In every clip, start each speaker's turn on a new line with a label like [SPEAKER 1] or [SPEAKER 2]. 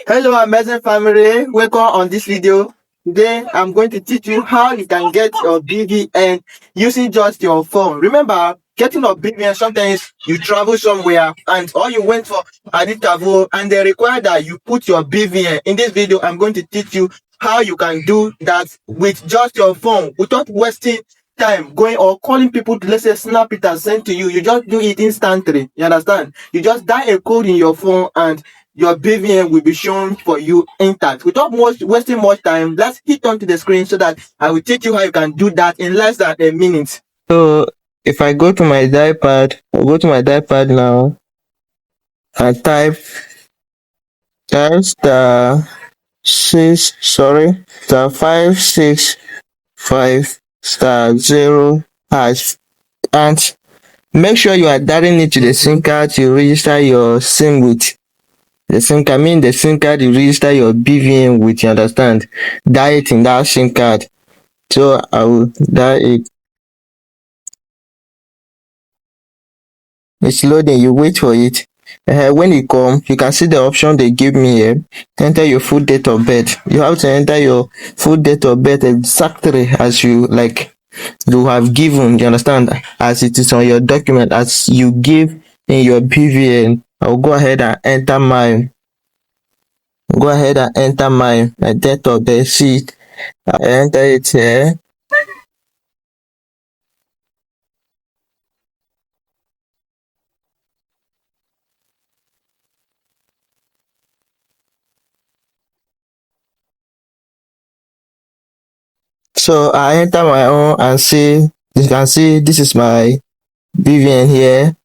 [SPEAKER 1] Hello amazing family, welcome on this video. Today I'm going to teach you how you can get your BVN using just your phone. Remember, getting a BVN, sometimes you travel somewhere and all you went for an interview and they require that you put your BVN. In this video I'm going to teach you how you can do that with just your phone without wasting time going or calling people to, let's say, snap it and send to you. You just do it instantly. You understand? You just dial a code in your phone and your BVN will be shown for you intact. Without wasting much time, let's hit onto the screen so that I will teach you how you can do that in less than a minute.
[SPEAKER 2] So if I go to my dialpad, I'll go to my dialpad now and type star 565 *0# and make sure you are dialing it to the SIM card you register your SIM with. The SIM card, the SIM card you register your BVN with, you understand? Dial it in that SIM card. So I will dial it. It's loading, you wait for it. When it comes, you can see the option they give me here. Enter your full date of birth. You have to enter your full date of birth exactly as you have given, you understand, as it is on your document, as you give in your BVN. I'll go ahead and enter mine. My date of birth sheet. I enter it here. So I enter my own and see, you can see this is my BVN here.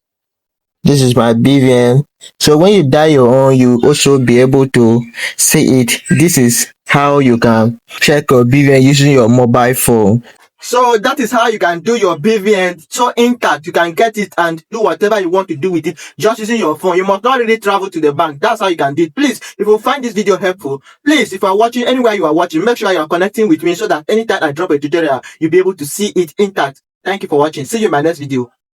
[SPEAKER 2] This is my BVN. So when you dial your own, you also be able to see it. This is how you can check your BVN using your mobile phone.
[SPEAKER 1] So that is how you can do your BVN so intact. You can get it and do whatever you want to do with it just using your phone. You must not really travel to the bank. That's how you can do it. Please, if you find this video helpful, please, if you are watching anywhere you are watching, make sure you are connecting with me so that anytime I drop a tutorial, you'll be able to see it intact. Thank you for watching. See you in my next video.